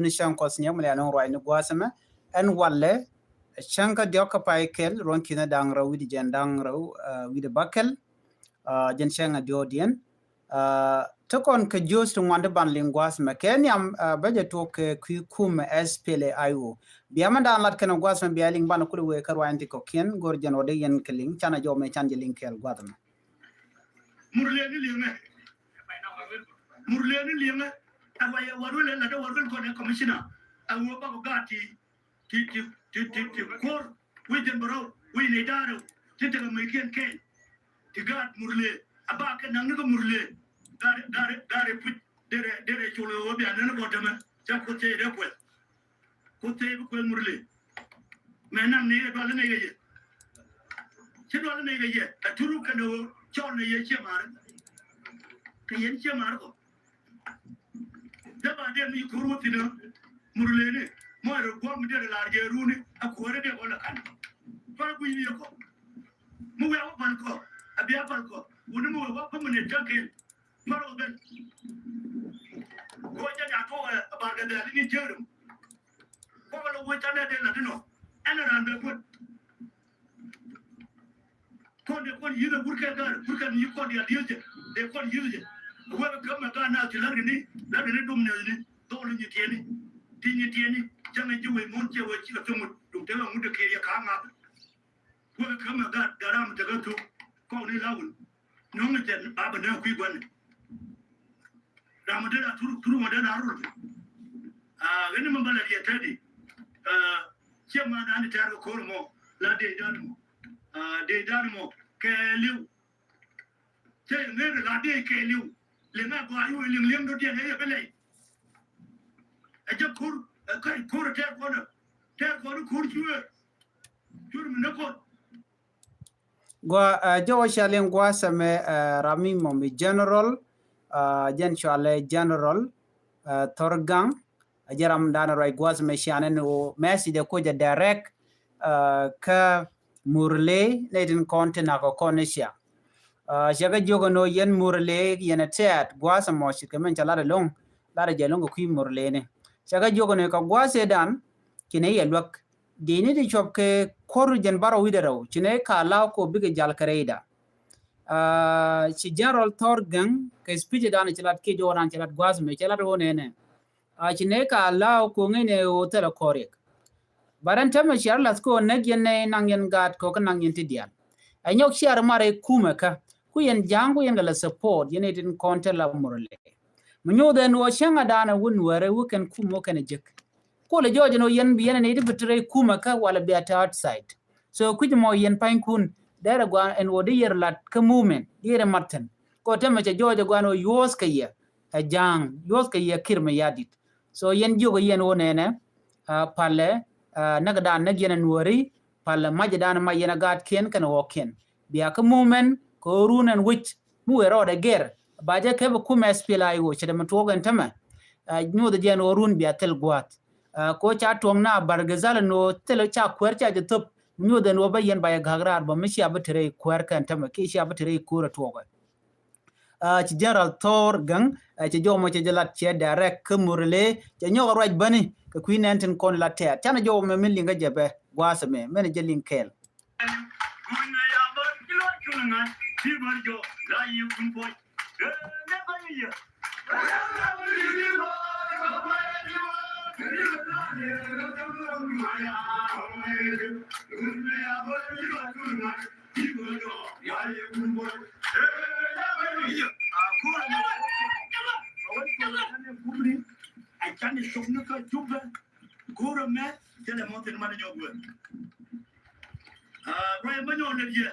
nishan kosnya mala non roi ni gwasama an walle shanka dioka paikel ron kina dangra widi jandang raw widi bakel jen shanga diodien tokon ke just wande ban lingwas ma ken yam baje to ke kum spele ayu biama dan lat ken gwas ma bialing ban ku we karwa anti ko ken gor jen ode yen keling chana jo me chanje linkel gwadam murleni lienga awaya warule la do warul ko ne commissioner awo ba ko gati ti kor we den baro we ne daro ti te me ken ti gat murle abaka nang ko murle dare put dere cholo obi anana ko dama ja ko te de ko murle menam ne do la ne ye ci do la ne ye aturu kano chol ne ye ci mar ke yen ci mar ko daba de mi kuru tina murle ne mo ro ko mi de la je runi akore de wala kan fara bu yi ko mu ya ban ko abia ban ko woni mo wa ko ne tanke maro ben ko ja to ba ga de ni jerum ko wala wo ta ne de la dino ana ran be ko kon yi da burka ni ko dia diye de kon yi je wo ga ma ga na ti la ni dum ne ni to lu ni tieni janga ji we mon ce wo ci ka tumu dum te mu de ke ya ka ma wo ga ma ga daram de ga to ko ni lawul no ngi te baba na ku gwan da ma de turu ma de na ru gani man bala ya tadi ce ma na ni ta ga ko mo la de danmo ke liu ce ne la de ke liu le na ko ayu lim do de ne ya bele a je kur te ko kur juwe jur mi na ko gwa jo shalen gwa same rami mo mi general jen shale general torgang jaram dana rai gwa same shanen o messi de ko ja direct ka murle nedin konte na ko konesia shaga jogo no yen murle yen tet gwasa mo shi kemen chala long la je long ku murle ne shaga jogo ne ka gwase dan kine ye lok dini di chop ke koru jen baro widero kine ka law ko bige jal kareida ci general torgang ke speech dan chalat ke joran chalat gwasa me chalat wone ne kine ka law ko ngene o tele korek baran tama shar las ko nagyen ne nangen gat ko kan nangen tidian anyok shar mare kuma ka ku yen jangu yen la support yen din konta la murle munyo den wo shanga dana wun ware wuken kumo kan jek ko le joje no yen bi yen ne di bitre kuma ka wala bi at outside so kuj mo yen pain kun dara gwa en wodi yer lat ka movement yere matten ko tama ce joje gwa no yos ka ye jang yos ka ye kirme yadit so yen jogo yen wonene palle naga dan nagyena nuori pal majdan ma yena gat ken kan woken biya ka moment ko runen wich mu wero de ger baje ke ku mes pilai wo chede mtogen tama nyu de jen orun biya tel gwat ko cha tong na bargazal no tel cha kwer cha de top nyu de no bayen baya gagrar ba mishi abatere kwer kan tama ke shi abatere kura toga ci general Thor gang ci jomo ci jalat ci direct ke murle ci nyoga raj bani ke queen enten kon la ter tana jomo me min linga jebe gwasa me men jelin kel kuna ya ba kilo kuna ti ba jo la yi kun po ne ba yi I can't show you a job. Go to Matt, tell him what the money you're good. Right, when you're on the year,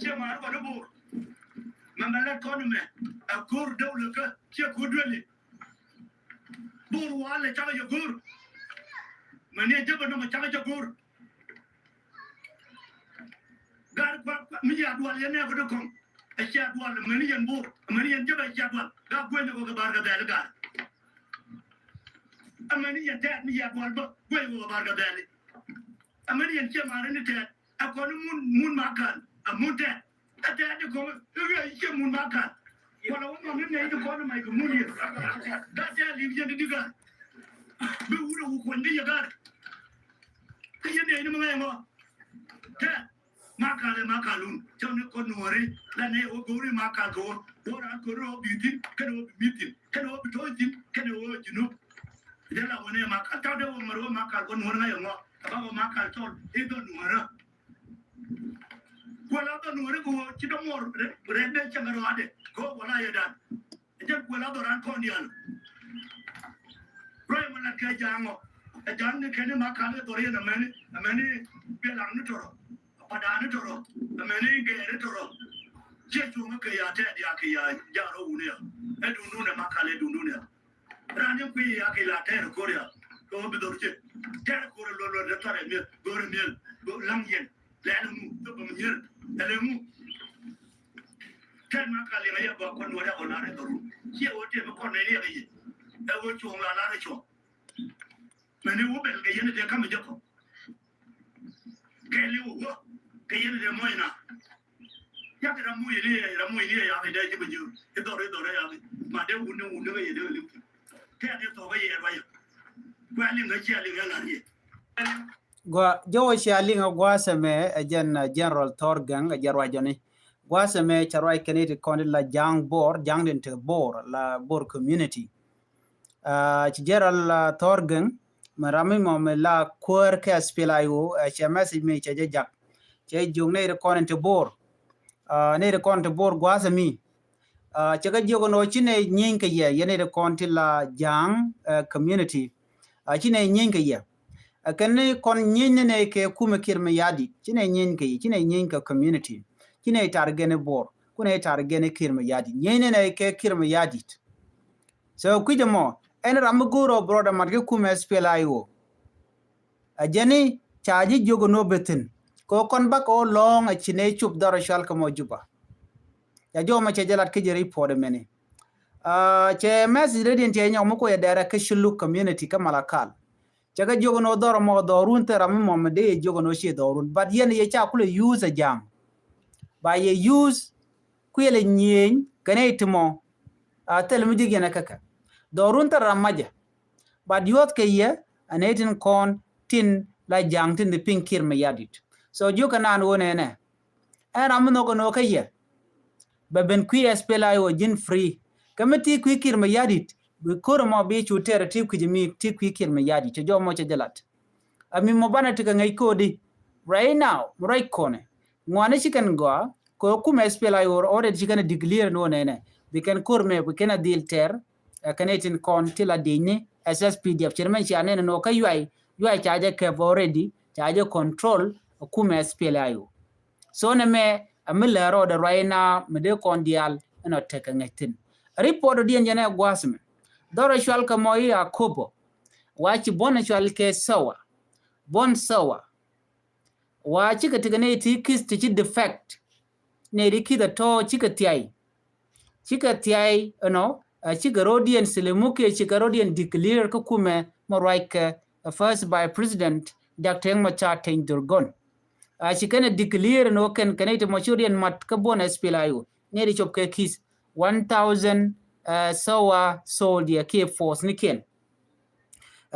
Chairman of the board. Mamma economy, a good dollar, check good really. Board wall, a charge of good. Many different number charge of good. God, me, I do I never do come. A shot one, a million board, a million different shot one. God, when you go about the guy. A million dead me at one, but where you about the belly. A million chairman in the dead. I call moon makan, a moon dead. A dead to go, moon makan. What I want to name the bottom of my community. That dead lives in the digger. bi wu ko ndi yagar ke yene ni mga ngo ke makalun jone ko nuore la ne o gori makal ko ora ko ro biti ke ro biti ke ro bi toji ke ro jinu de la wone makal ta de o maro makal ko nuore nga ngo ba ko makal tol e do nuore wala do nuore ko ci do mor re de changaro ade ko wala ya dan je wala do ran ko ndial roy mana ke jango e janne kene makal do re na mani be la nu toro padane toro amene gere toro jeju ngake ya te dia ke ya jaro unia edundu ne makale dundu ne rani ku ya ke la te ko ya ko be dorje te ko lo de tare mi gore mi langyen le mu to ko mi ele mu te makale ya ba ko no da ona re toru ki o te ko ne ne ye e wo chu la la re chu mene wo be ge yene de kam je ko ke li wo ke yene de moina ya ke ramu ile ya ke de je buju e do re ya ma de unu ye de li ke de to ga ye ba ya kwa li ga ji ali ga na ye gwa jowo shalinga gwa seme jen general Thorgang jarwa joni gwa seme charwai keneti kondi la jang den te bor la bor community ci general Thorgang marami mo me la kwer ke aspilayo chemasi me che jak che jung ne kondi te bor ne kondi te bor gwa semi che ga jogo no chine nyinke ye ne kondi la jang community chine nyinke ye kanne kon nyinne ne ke kuma kirme yadi chine nyinke community chine targene bor kuna targene kirme yadi nyinne ne ke kirme yadi so kujamo en ramguro broda matke kuma spelayo ajeni chaji jogo no betin ko kon bako long a chine chup daro shal kamo juba ya joma che jalat ke jeri pode mene che mes redin te nyamo ko ya dara ke shulu community kamalakal chaga jogo no doro mo dorun tera mo mede jogo no she dorun but yen ye cha kule use a jam ba ye use kuyele nyen kane itmo tel mi digena kaka dorun tera maja but yot ke ye anetin kon tin la jang tin the pinkir me yadit so joga nan wone ne era mo no ke ye ba ben kuye spela yo jin free kamati kuyikir me yadit we koro mo be chutere ti kujimi ti kwikir me yadi to jomo che jalat ami mo bana tika ngai kodi right now right kone ngwane chicken go ko kuma spela yo already chicken declare no ne we can korme we can deal ter kanetin kon tila dini SSPDF chairman chane no ka UI charge ke already charge control kuma spela yo so ne me amilero the right now me de kondial no tika ngaitin report di njane gwasme doro shwal ka moyi akobo wachi bona shwal ke sawa bon sawa wachi ka tigane ti kis ti defect ne riki da to chika tiai no chika rodian selemuke chika rodian declare ko kume moraike first by president Dr. Ngmacha Tendurgon chika declare no ken kanete machurian mat ka bona spilayo ne ri chop ke kis 1000 sawa soldier ke force niken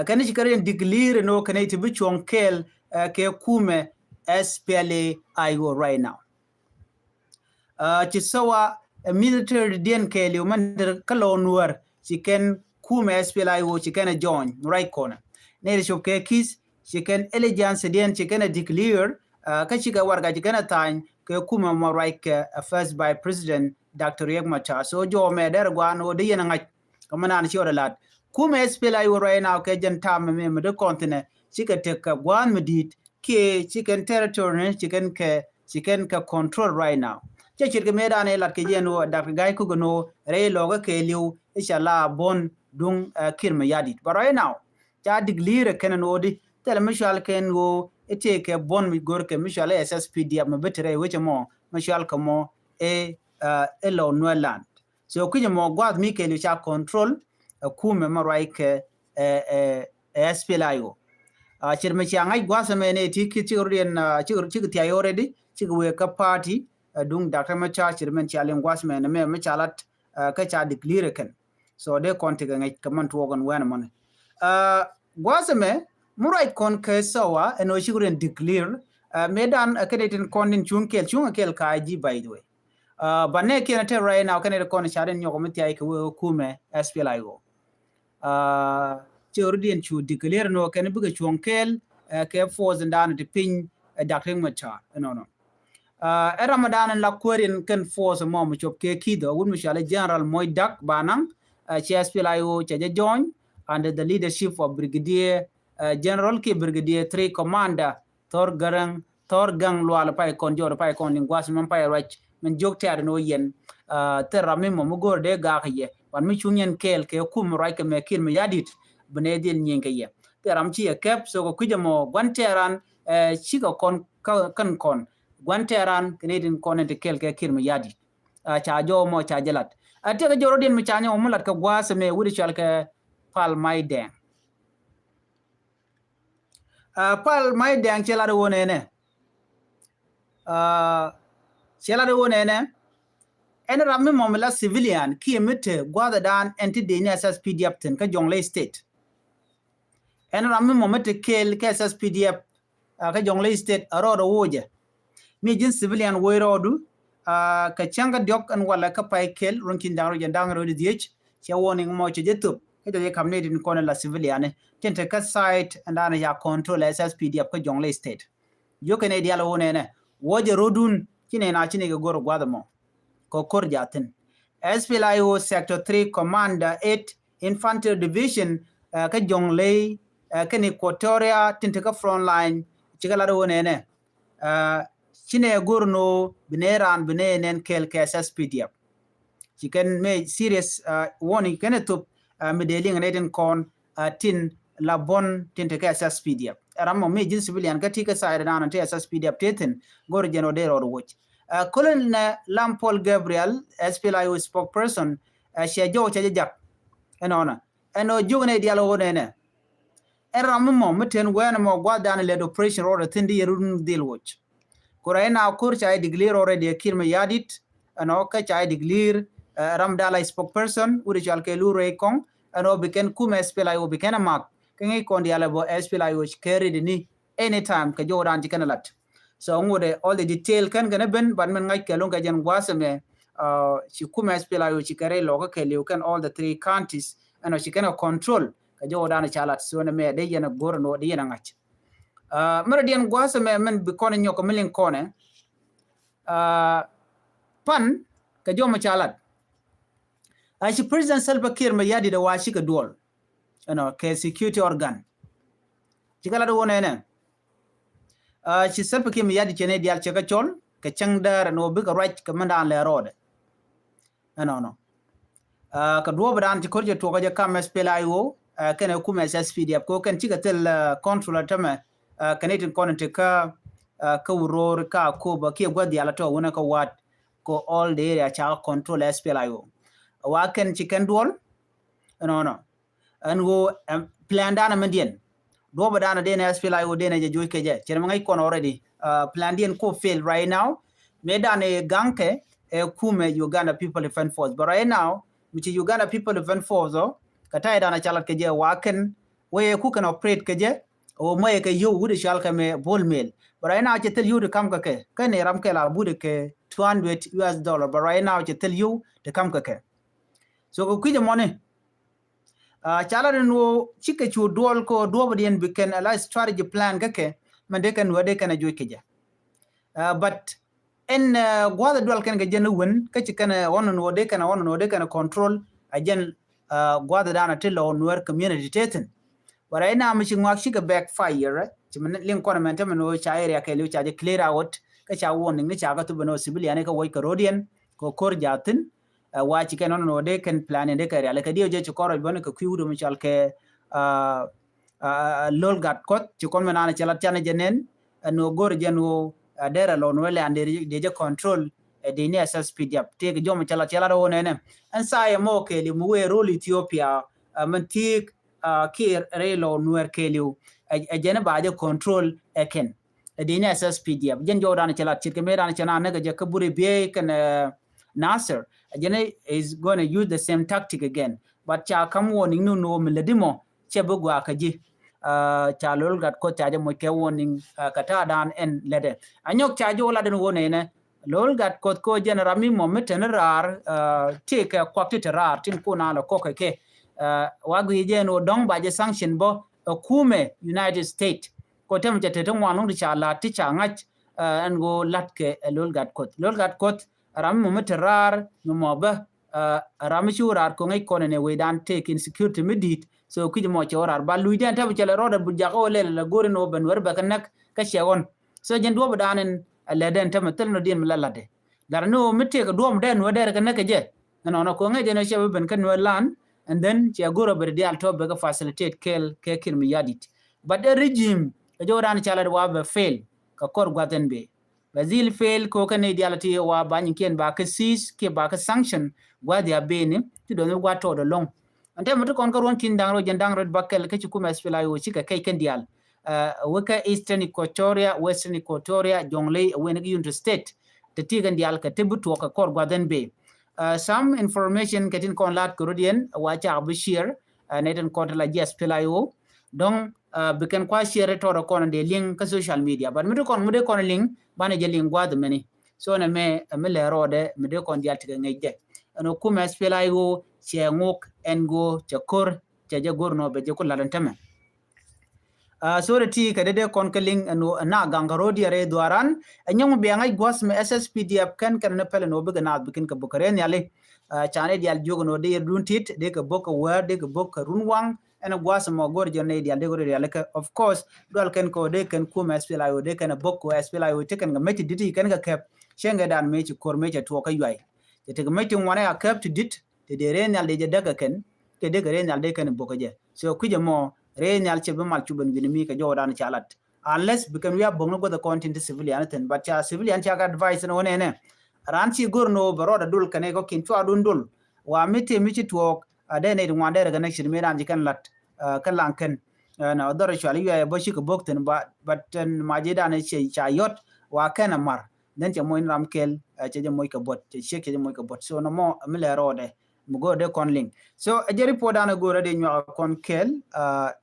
kan chikaren declare no kanete bichon kel ke kume SPLA IO right now chisawa military den ke liumander kalonwar chiken kume SPLA IO chiken join right corner ne chop ke kis chiken elegance den chiken declare ka chiga warga chiken tan ke kume mo right first by president Dr. Yegmacha so jo me der gwano de yena ngaj kamana ni chora lat kuma SPLA yo right now ke jan tam me de continent chika tek gwan medit ke chicken territory chicken ka control right now che chirke me dane lat ke yeno Dr. Gai ku no re loga ke liu inshallah bon dung kirme yadit but right now cha diglire kenen odi tel mishal ken go ete ke bon mi gor ke mishal SSPD me betre weche mo mishal kamo elo Nweland so kunye mo gwad Mikel cha control kume maraike SPLA chirme changai gwasa mene tiki chigurien chigti already chigwe ka party dung Dr. Macha chirmen chalen gwasa mene me chalat ka cha declare ken so de kontiga ngai kaman tuogon wana mon gwasame murait kon ke sawa eno shiguren declare medan kedetin konin chunkel kaji by the way banne kena te right now kenede kon shaden nyoko miti ay ko kume SPLIO chordien chu declare no ken buga chunkel ke force ndan de pin dakring mata no Ramadan la kwerin ken force mom chop ke kido wun mishale General Moidak Banang SPLIO chaje join under the leadership of Brigadier General Ki Brigadier 3 Commander Thorgang Lual Pai Konjor Pai Konding Gwasman Pai Rach men jokte no yen terami mo mugor de gaye wan mi chungen kel ke kum rai ke me kin me yadit benedil nyen ke ye teram chi kep so ko kujamo gwanteran chigo kon kan kon gwanteran kenedin konente kel ke kin me yadit cha jo mo cha jelat ate ga jorodin mi chanya omulat ka gwase me wudi chal ke pal mai deng pal mai deng chela do wonene chela do wonene en ramme momela civilian ki emite gwada dan enti deni SSPDF ten ka Jonglei state en ramme momete kel ka SSPDF ka Jonglei state arodo woje mi jin civilian woirodu ka changa diok an wala ka pai kel runkin dangro jandangro di diech che warning mo che jetup ke de kamne din kono la civilian tente ka site andana ya control SSPDF ka Jonglei state yo kene diala wonene woje rodun kine na chine ga goro gwada mo ko korjatin SPLIO sector 3 commander 8 infantry division ka Jonglei ka Equatoria tinte ka front line chigala do wonene chine gurno bineran binenen kel SSPDF chicken me serious warning kenetup medeling reden kon tin la bon tinte ka SSPDF ramo me jin civilian ka tika side na ante SSPDF teten gor jeno de ro watch Colonel Lampol Gabriel SPLIO spokesperson shejo chajak enona eno jugune dialo wonene ramo mo meten wen mo gwadan led operation order tindi yerun deal watch Koraina kur chai declare already kirme yadit ano ka chai declare ramdala spokesperson uri chalke lure kong ano beken kum SPLIO beken amak kengi kondi alabo SPLIO carried ni anytime ka joran jikana lat so ngode all the detail kan gana ben ban men ngai kelon ga jan gwasame chi kum SPLIO chi kare loga keliu kan all the three counties ano chi kana control ka joran chalat so na me de yana gorno de yana ngach Meridian gwasame men bikone nyoko milin kone pan ka joma chalat ashi President Salva Kiir me yadi da washi ka dual ke security organ chikala do wonene shi Salva Kiir me yadi chene dial cheka chol ka changdar no bika right ka mandan le rode no ka duo badan chikorje to ka kam SPLIO kene kuma SSPDF ko kan chika tel controller tame Canadian content ka uror ka ko ba ke gwadi ala to wona ka wat ko all the area cha control SPLIO wa ken chicken dual no and go plan dana mendien do ba dana den SPLIO den je joy ke je chen ngai kon already plan dien ko fail right now me dane ganke kume Uganda People Defense Force but right now which Uganda People Defense Force kata dana chalat ke je wa ken we ku kan operate ke je o moye ke yo wude shal ka me bol mail but right now I tell you to come ke ne ram ke la bude ke $200 but right now I tell you to come ke so ko kuje money chala no chike chu dual ko duobdien biken ala strategy plan ke mande kan wade kan joy ke but en gwada dual kan ge jenu won ke chikana wonon wade kan control ajen gwada dana tilo nuer community teten but right now machine work shika backfire chimen link kono men tamno cha area ke lu cha je clear out ka cha warning ni cha ka tu bano civilian ka woy ka rodian ko kor jatin wa chike no de kan plan de ka ala ka dio je chokoro bon ka kwiudo michal ke lol gat kot chikon menana chala chane jenen no gor jenu dera lon wele ande de je control de ni SSPDF te ke jom chala do nene an sa mo ke li mu we role Ethiopia mantik Kiir relo nuer keliu jene baade control eken dini SSPDF jen jodan chala chirke medan chana naga je kaburi be kan Nasser jene is going to use the same tactic again but cha kam warning no miledimo chebu gwa kaji cha lol gat ko cha mo ke warning kata dan en lede anyok cha jo la den wone ne lol gat ko generami mo meten rar take kwakti rar tin kuna la ko ke wagi je no dong ba je sanction bo kume United States ko tem je te ngwan ngi cha la ti cha ngach an go latke lol gat kot ram mo meten rar no mo ba ram shurar ko ngai ko ne we dan take insecurity midit so kiji mo chorar ba lui den tabu chele roda bu jago le la gore no ben wer ba kanak ka shewon so jen do danen le den tam tel no din mlalade dar no mitte ko dom den no der kanak je no ko ngai den shebe ben kan no lan and then che goro ber dial to be ka facilitate kel ke kin mi yadit but the regime jo dan chala wa be fail ka kor gwaten be bazil fail ko kan ideality wa banyin ken ba ka sis ke ba ka sanction wa dia bene ti do no gwa to do long ante mutu kon ko ron kin dangro jendangro bakkel ke kuma spela yo chika kai ken dial weka Eastern Equatoria Western Equatoria jonglei wen United State te tigan dial ka tebuto ka kor gwaden be some information ketin kon lat korodien wacha bishir neten kon la jes spela yo donc biken kwa share to kon de link ka social media but mutu kon link bana je link gwad meni so na me le rode me de kon dial tiga ngejde no kuma spela yo che ngok engo che kor che jagor no be je ko ladan tame so reti kadede konkeling no na gangarodi re duaran nyong be ngai gwas me SSPDF kan ne pele no be na bikin ka bukaren yale chane dial jogo no de runtit de ka boka wer de ka boka runwang ena gwas mo gor jone dial de gor dial ka of course dol ken ko de ken kuma SPLA yo de ken bokko SPLA yo te ken ga meti diti ken ga kep shenga dan me ci kor me ci to ka yoy te ga meti wana ya kep dit te de renal de daga ken te de ga renal de ken boka je so kuje mo renal che be mal chuben binimi ka jodan chalat unless because we are bongo go the content civilian ten but cha civilian cha advice no ne ranchi gorno baroda dul kane ko kin chwa dun dul wa miti to ade ne ngwande daga next me ranji kan lat kan lanken na dor chwali ya bo shi ko bokten but maje da ne che cha yot wa kana mar den che moy ram kel che je moy ka bot che che je moy ka bot so no mo mele rode mugo de kon link so jeri podana gora de nyo kon kel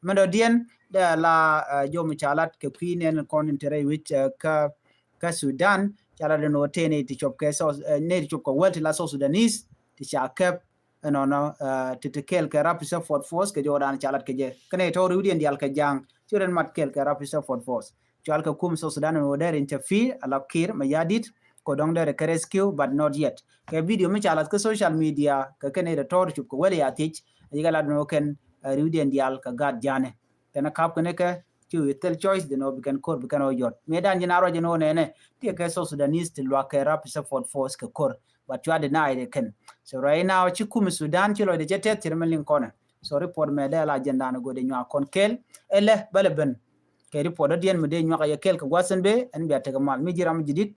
melodien de la jo mi chalat ke queen kon intere which ka Sudan chala de no tene ti chop ke so ne ti chop ko welti la so Sudanese ti cha kep no ti te kel ke rapisa for force ke jodan chalat ke je kene to rudien dial ke jang churen mat kel ke rapisa for force chal ka kum so Sudan no der interfere ala kir mayadit ko dong der ke rescue but not yet ke video mi chalat ke social media ke kene de to chup ko weli atich yigala no ken rudien dial ka gad jane tena kap kene ke chu tel choice de no bikan kor bikan o yot medan jinaro jino ne ti ke so Sudanese ti lwa ke rapisa for force ke kor but you are denied ken so right now chikum Sudan chilo de jete tirmelin kona so report me de la agenda no go de nyaa kon kel ele balben ke report de yen me de nyaa ya kel ko wasen be en biate ga mal mi jiram jidit